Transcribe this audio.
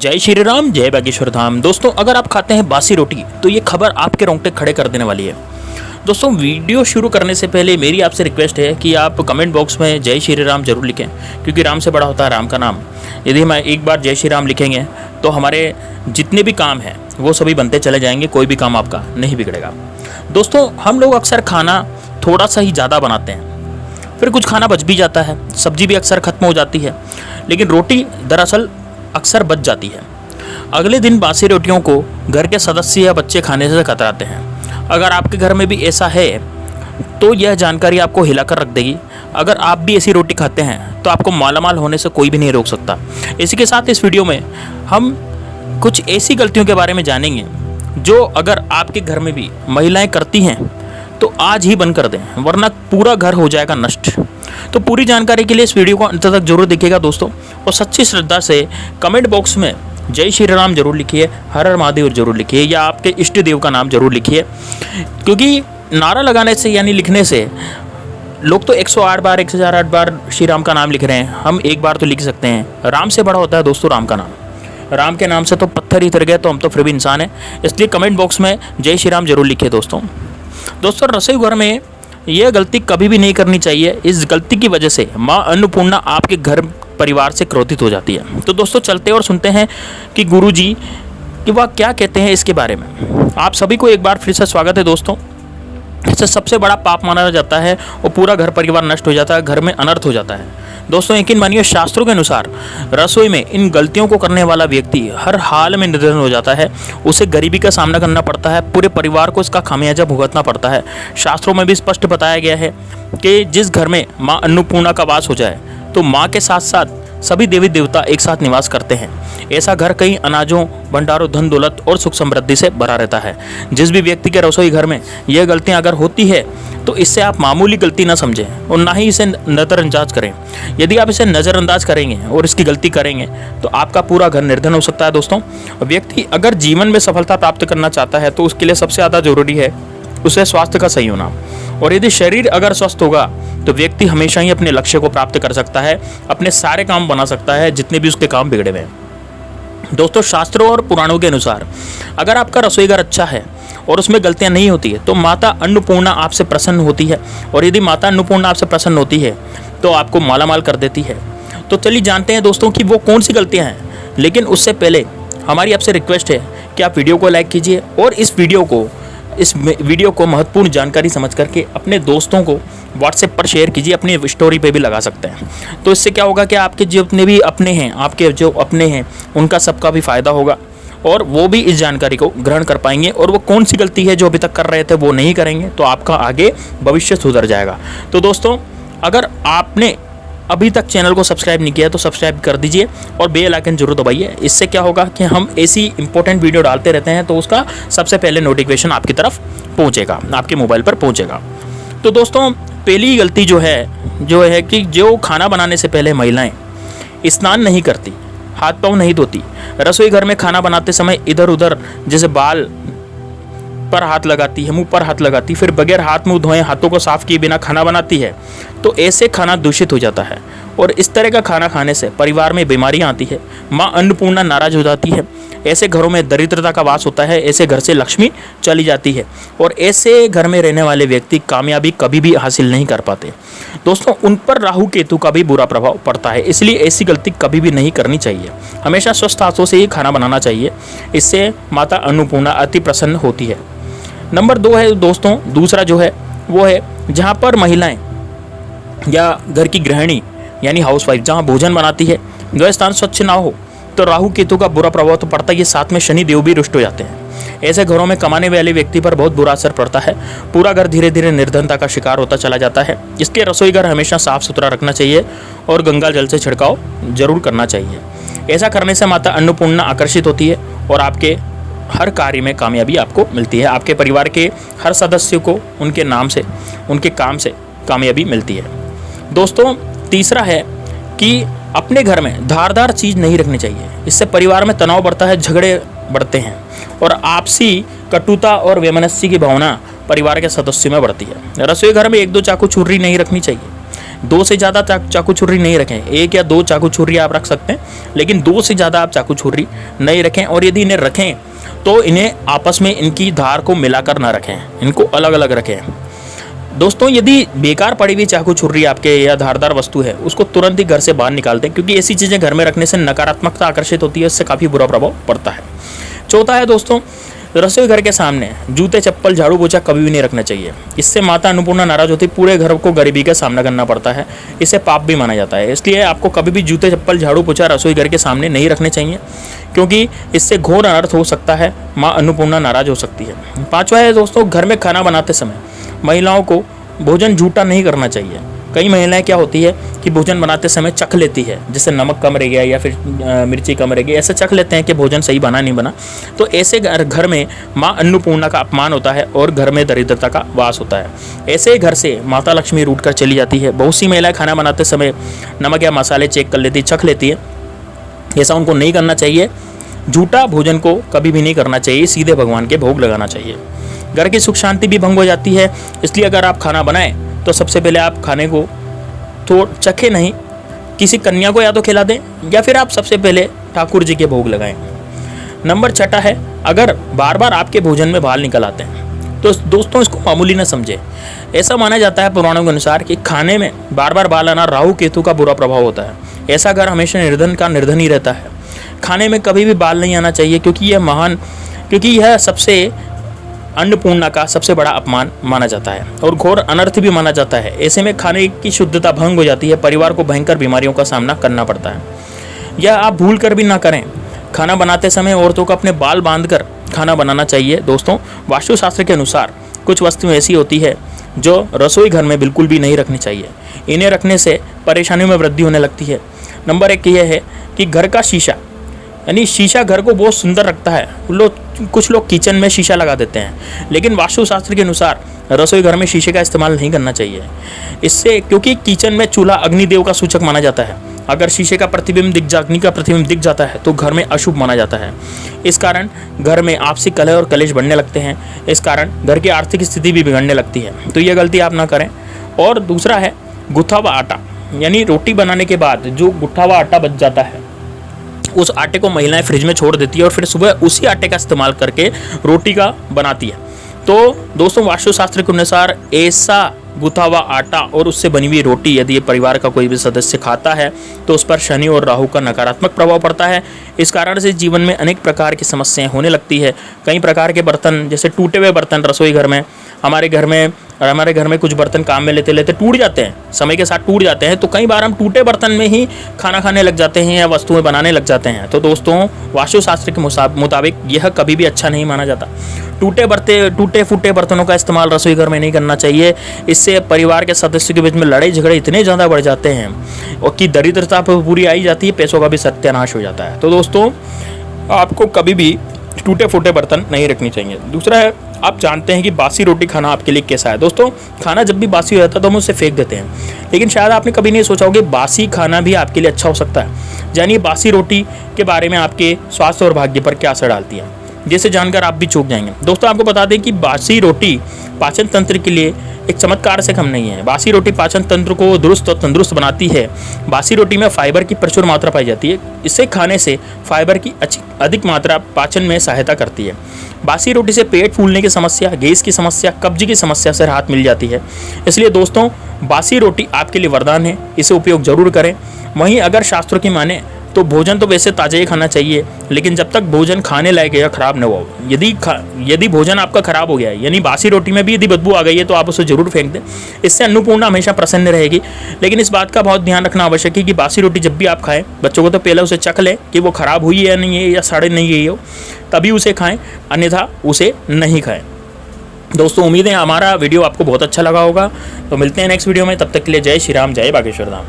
जय श्री राम, जय बागेश्वर धाम। दोस्तों, अगर आप खाते हैं बासी रोटी तो ये खबर आपके रोंगटे खड़े कर देने वाली है। दोस्तों, वीडियो शुरू करने से पहले मेरी आपसे रिक्वेस्ट है कि आप कमेंट बॉक्स में जय श्री राम जरूर लिखें, क्योंकि राम से बड़ा होता है राम का नाम। यदि हम एक बार जय श्री राम लिखेंगे तो हमारे जितने भी काम हैं वो सभी बनते चले जाएंगे, कोई भी काम आपका नहीं बिगड़ेगा। दोस्तों, हम लोग अक्सर खाना थोड़ा सा ही ज़्यादा बनाते हैं, फिर कुछ खाना बच भी जाता है, सब्जी भी अक्सर ख़त्म हो जाती है, लेकिन रोटी दरअसल अक्सर बच जाती है। अगले दिन बासी रोटियों को घर के सदस्य या बच्चे खाने से कतराते हैं। अगर आपके घर में भी ऐसा है तो यह जानकारी आपको हिलाकर रख देगी। अगर आप भी ऐसी रोटी खाते हैं तो आपको मालामाल होने से कोई भी नहीं रोक सकता। इसी के साथ इस वीडियो में हम कुछ ऐसी गलतियों के बारे में जानेंगे जो अगर आपके घर में भी महिलाएं करती हैं तो आज ही बंद कर दें, वरना पूरा घर हो जाएगा नष्ट। तो पूरी जानकारी के लिए इस वीडियो को अंत तक जरूर देखिएगा दोस्तों, और सच्ची श्रद्धा से कमेंट बॉक्स में जय श्री राम जरूर लिखिए, हर हर महादेव जरूर लिखिए, या आपके इष्ट देव का नाम जरूर लिखिए। क्योंकि नारा लगाने से यानी लिखने से लोग तो 108 बार 1008 बार श्री राम का नाम लिख रहे हैं, हम एक बार तो लिख सकते हैं। राम से बड़ा होता है दोस्तों राम का नाम। राम के नाम से तो पत्थर ही उतर गए, तो हम तो फिर भी इंसान हैं। इसलिए कमेंट बॉक्स में जय श्री राम जरूर लिखिए दोस्तों। रसोई घर में यह गलती कभी भी नहीं करनी चाहिए। इस गलती की वजह से माँ अन्नपूर्णा आपके घर परिवार से क्रोधित हो जाती है। तो दोस्तों, चलते और सुनते हैं कि गुरुजी कि वह क्या कहते हैं इसके बारे में। आप सभी को एक बार फिर से स्वागत है दोस्तों। इससे सबसे बड़ा पाप माना जाता है और पूरा घर परिवार नष्ट हो जाता है, घर में अनर्थ हो जाता है। दोस्तों, यकीन मानिए, शास्त्रों के अनुसार रसोई में इन गलतियों को करने वाला व्यक्ति हर हाल में निधन हो जाता है। उसे गरीबी का सामना करना पड़ता है, पूरे परिवार को इसका खामियाजा भुगतना पड़ता है। शास्त्रों में भी स्पष्ट बताया गया है कि जिस घर में माँ अन्नपूर्णा का वास हो जाए तो माँ के साथ साथ सभी देवी देवता एक साथ निवास करते हैं। ऐसा घर कई अनाजों, भंडारों, धन दौलत और सुख समृद्धि से भरा रहता है। जिस भी व्यक्ति के रसोई घर में यह गलतियां अगर होती है तो इससे आप मामूली गलती ना समझें और ना ही इसे नज़रअंदाज करें। यदि आप इसे नज़रअंदाज करेंगे और इसकी गलती करेंगे तो आपका पूरा घर निर्धन हो सकता है दोस्तों। व्यक्ति अगर जीवन में सफलता प्राप्त करना चाहता है तो उसके लिए सबसे ज़्यादा जरूरी है उसे स्वास्थ्य का सही होना। और यदि शरीर अगर स्वस्थ होगा तो व्यक्ति हमेशा ही अपने लक्ष्य को प्राप्त कर सकता है, अपने सारे काम बना सकता है जितने भी उसके काम बिगड़े हुए हैं। दोस्तों, शास्त्रों और पुराणों के अनुसार अगर आपका रसोई घर अच्छा है और उसमें गलतियां नहीं होती है तो माता अन्नपूर्णा आपसे प्रसन्न होती है, और यदि माता अन्नपूर्णा आपसे प्रसन्न होती है तो आपको मालामाल कर देती है। तो चलिए जानते हैं दोस्तों कि वो कौन सी गलतियाँ हैं। लेकिन उससे पहले हमारी आपसे रिक्वेस्ट है कि आप वीडियो को लाइक कीजिए और इस वीडियो को महत्वपूर्ण जानकारी समझ करके अपने दोस्तों को व्हाट्सएप पर शेयर कीजिए, अपनी स्टोरी पे भी लगा सकते हैं। तो इससे क्या होगा कि आपके जितने भी अपने हैं, आपके जो अपने हैं, उनका सबका भी फायदा होगा और वो भी इस जानकारी को ग्रहण कर पाएंगे, और वो कौन सी गलती है जो अभी तक कर रहे थे वो नहीं करेंगे, तो आपका आगे भविष्य सुधर जाएगा। तो दोस्तों, अगर आपने अभी तक चैनल को सब्सक्राइब नहीं किया तो सब्सक्राइब कर दीजिए और बेल आइकन जरूर दबाइए। इससे क्या होगा कि हम ऐसी इंपॉर्टेंट वीडियो डालते रहते हैं तो उसका सबसे पहले नोटिफिकेशन आपकी तरफ पहुंचेगा, आपके मोबाइल पर पहुंचेगा। तो दोस्तों, पहली गलती जो है कि जो खाना बनाने से पहले महिलाएं स्नान नहीं करती, हाथ पाँव नहीं धोती। रसोई घर में खाना बनाते समय इधर उधर जैसे बाल पर हाथ लगाती है, मुंह पर हाथ लगाती, फिर बगैर हाथ मुंह धोए हाथों को साफ किए बिना खाना बनाती है, तो ऐसे खाना दूषित हो जाता है। और इस तरह का खाना खाने से परिवार में बीमारियां आती है, माँ अन्नपूर्णा नाराज हो जाती है। ऐसे घरों में दरिद्रता का वास होता है, ऐसे घर से लक्ष्मी चली जाती है, और ऐसे घर में रहने वाले व्यक्ति कामयाबी कभी भी हासिल नहीं कर पाते। दोस्तों, उन पर राहु केतु का भी बुरा प्रभाव पड़ता है, इसलिए ऐसी गलती कभी भी नहीं करनी चाहिए। हमेशा स्वस्थ हाथों से ही खाना बनाना चाहिए, इससे माता अन्नपूर्णा अति प्रसन्न होती है। नंबर 2 है दोस्तों, दूसरा जो है वो है जहाँ पर महिलाएं या घर की गृहिणी यानी हाउसवाइफ जहाँ भोजन बनाती है वह स्थान स्वच्छ ना हो तो राहु केतु का बुरा प्रभाव तो पड़ता ही है, साथ में शनि देव भी रुष्ट हो जाते हैं। ऐसे घरों में कमाने वाले व्यक्ति पर बहुत बुरा असर पड़ता है, पूरा घर धीरे धीरे निर्धनता का शिकार होता चला जाता है। इसके रसोई घर हमेशा साफ सुथरा रखना चाहिए और गंगा जल से छिड़काव जरूर करना चाहिए। ऐसा करने से माता अन्नपूर्णा आकर्षित होती है और आपके हर कार्य में कामयाबी आपको मिलती है। आपके परिवार के हर सदस्य को उनके नाम से, उनके काम से कामयाबी मिलती है। दोस्तों, तीसरा है कि अपने घर में धारदार चीज़ नहीं रखनी चाहिए। इससे परिवार में तनाव बढ़ता है, झगड़े बढ़ते हैं और आपसी कटुता और वैमनस्य की भावना परिवार के सदस्यों में बढ़ती है। रसोई घर में 1-2 चाकू छुरी नहीं रखनी चाहिए। 2 से ज़्यादा चाकू छुरी नहीं रखें। 1 या 2 चाकू छुरी आप रख सकते हैं, लेकिन 2 से ज़्यादा आप चाकू छुरी नहीं रखें। और यदि इन्हें रखें तो इन्हें आपस में इनकी धार को मिलाकर ना रखें, इनको अलग अलग रखें। दोस्तों, यदि बेकार पड़ी हुई चाकू छुरी आपके या धारदार वस्तु है, उसको तुरंत ही घर से बाहर निकाल दें, क्योंकि ऐसी चीज़ें घर में रखने से नकारात्मकता आकर्षित होती है, इससे काफ़ी बुरा प्रभाव पड़ता है। चौथा है दोस्तों, रसोई घर के सामने जूते, चप्पल, झाड़ू पोछा कभी भी नहीं रखना चाहिए। इससे माता अन्नपूर्णा नाराज होती, पूरे घर को गरीबी का सामना करना पड़ता है, इसे पाप भी माना जाता है। इसलिए आपको कभी भी जूते, चप्पल, झाड़ू पोछा रसोई घर के सामने नहीं रखने चाहिए, क्योंकि इससे घोर अनर्थ हो सकता है, माँ अन्नपूर्णा नाराज हो सकती है। 5वां है दोस्तों, घर में खाना बनाते समय महिलाओं को भोजन झूठा नहीं करना चाहिए। कई महिलाएं क्या होती है कि भोजन बनाते समय चख लेती है, जैसे नमक कम रह गया या फिर मिर्ची कम रह गई, ऐसे चख लेते हैं कि भोजन सही बना नहीं बना। तो ऐसे घर में माँ अन्नपूर्णा का अपमान होता है और घर में दरिद्रता का वास होता है। ऐसे घर से माता लक्ष्मी रूठ कर चली जाती है। बहुत सी महिलाएं खाना बनाते समय नमक या मसाले चेक कर लेती, चख लेती है, ऐसा उनको नहीं करना चाहिए। झूठा भोजन को कभी भी नहीं करना चाहिए, सीधे भगवान के भोग लगाना चाहिए। घर की सुख शांति भी भंग हो जाती है। इसलिए अगर आप खाना बनाएं तो सबसे पहले आप खाने को तो चखे नहीं, किसी कन्या को या तो खिला दें, या फिर आप सबसे पहले ठाकुर जी के भोग लगाएं। नंबर 6 है, अगर बार बार आपके भोजन में बाल निकल आते हैं तो दोस्तों इसको मामूली न समझें। ऐसा माना जाता है पुराणों के अनुसार कि खाने में बार बार बाल आना राहु केतु का बुरा प्रभाव होता है। ऐसा घर हमेशा निर्धन का निर्धन ही रहता है। खाने में कभी भी बाल नहीं आना चाहिए, क्योंकि यह सबसे अन्नपूर्णा का सबसे बड़ा अपमान माना जाता है और घोर अनर्थ भी माना जाता है। ऐसे में खाने की शुद्धता भंग हो जाती है, परिवार को भयंकर बीमारियों का सामना करना पड़ता है। यह आप भूल कर भी ना करें। खाना बनाते समय औरतों को अपने बाल बांधकर खाना बनाना चाहिए। दोस्तों, वास्तुशास्त्र के अनुसार कुछ वस्तुएं ऐसी होती है जो रसोई घर में बिल्कुल भी नहीं रखनी चाहिए। इन्हें रखने से परेशानियों में वृद्धि होने लगती है। नंबर 1 यह है कि घर का शीशा, यानी शीशा घर को बहुत सुंदर रखता है। कुछ लोग किचन में शीशा लगा देते हैं, लेकिन वास्तुशास्त्र के अनुसार रसोई घर में शीशे का इस्तेमाल नहीं करना चाहिए। इससे, क्योंकि किचन में चूल्हा अग्निदेव का सूचक माना जाता है। अगर शीशे का प्रतिबिंब अग्नि का प्रतिबिंब दिख जाता है तो घर में अशुभ माना जाता है। इस कारण घर में आपसी कलह और कलेश बढ़ने लगते हैं। इस कारण घर की आर्थिक स्थिति भी बिगड़ने लगती है। तो यह गलती आप ना करें। और दूसरा है गुथा हुआ आटा, यानी रोटी बनाने के बाद जो गुथा हुआ आटा बच जाता है, उस आटे को महिलाएं फ्रिज में छोड़ देती है और फिर सुबह उसी आटे का इस्तेमाल करके रोटी का बनाती है। तो दोस्तों, वास्तुशास्त्र के अनुसार ऐसा गुथा हुआ आटा और उससे बनी हुई रोटी यदि परिवार का कोई भी सदस्य खाता है तो उस पर शनि और राहु का नकारात्मक प्रभाव पड़ता है। इस कारण से जीवन में अनेक प्रकार की समस्याएं होने लगती है। कई प्रकार के बर्तन, जैसे टूटे हुए बर्तन रसोई घर में, हमारे घर में कुछ बर्तन काम में लेते लेते टूट जाते हैं, समय के साथ टूट जाते हैं। तो कई बार हम टूटे बर्तन में ही खाना खाने लग जाते हैं या वस्तुएं बनाने लग जाते हैं। तो दोस्तों, वास्तुशास्त्र के मुताबिक यह कभी भी अच्छा नहीं माना जाता। टूटे फूटे बर्तनों का इस्तेमाल रसोई घर में नहीं करना चाहिए। इससे परिवार के सदस्यों के बीच में लड़ाई झगड़े इतने ज़्यादा बढ़ जाते हैं और कि दरिद्रता पूरी आई जाती है, पैसों का भी सत्यानाश हो जाता है। तो दोस्तों, आपको कभी भी टूटे फूटे बर्तन नहीं रखनी चाहिए। दूसरा है, आप जानते हैं कि बासी रोटी खाना आपके लिए कैसा है। दोस्तों, खाना जब भी बासी हो जाता है तो हम उसे फेंक देते हैं, लेकिन शायद आपने कभी नहीं सोचा होगा कि बासी खाना भी आपके लिए अच्छा हो सकता है। जानिए बासी रोटी के बारे में आपके स्वास्थ्य और भाग्य पर क्या असर डालती है, जिसे जानकर आप भी चौंक जाएंगे। दोस्तों, आपको बता दें कि बासी रोटी पाचन तंत्र के लिए एक चमत्कार से कम नहीं है। बासी रोटी पाचन तंत्र को दुरुस्त और तंदुरुस्त बनाती है। बासी रोटी में फाइबर की प्रचुर मात्रा पाई जाती है। इसे खाने से फाइबर की अधिक मात्रा पाचन में सहायता करती है। बासी रोटी से पेट फूलने की समस्या, गैस की समस्या, कब्ज की समस्या से राहत मिल जाती है। इसलिए दोस्तों, बासी रोटी आपके लिए वरदान है, इसे उपयोग जरूर करें। वहीं अगर शास्त्रों की माने तो भोजन तो वैसे ताज़ा ही खाना चाहिए, लेकिन जब तक भोजन खाने लायक या खराब न हो। यदि भोजन आपका खराब हो गया है, यानी बासी रोटी में भी यदि बदबू आ गई है, तो आप उसे जरूर फेंक दें। इससे अन्नपूर्णा हमेशा प्रसन्न रहेगी। लेकिन इस बात का बहुत ध्यान रखना आवश्यक है कि बासी रोटी जब भी आप खाएं, बच्चों को तो पहले उसे चख लें कि वो खराब हुई है या नहीं है, या सड़े नहीं गई हो, तभी उसे खाएं, अन्यथा उसे नहीं खाएं। दोस्तों, उम्मीद है हमारा वीडियो आपको बहुत अच्छा लगा होगा। तो मिलते हैं नेक्स्ट वीडियो में, तब तक के लिए जय श्री राम, जय बागेश्वर धाम।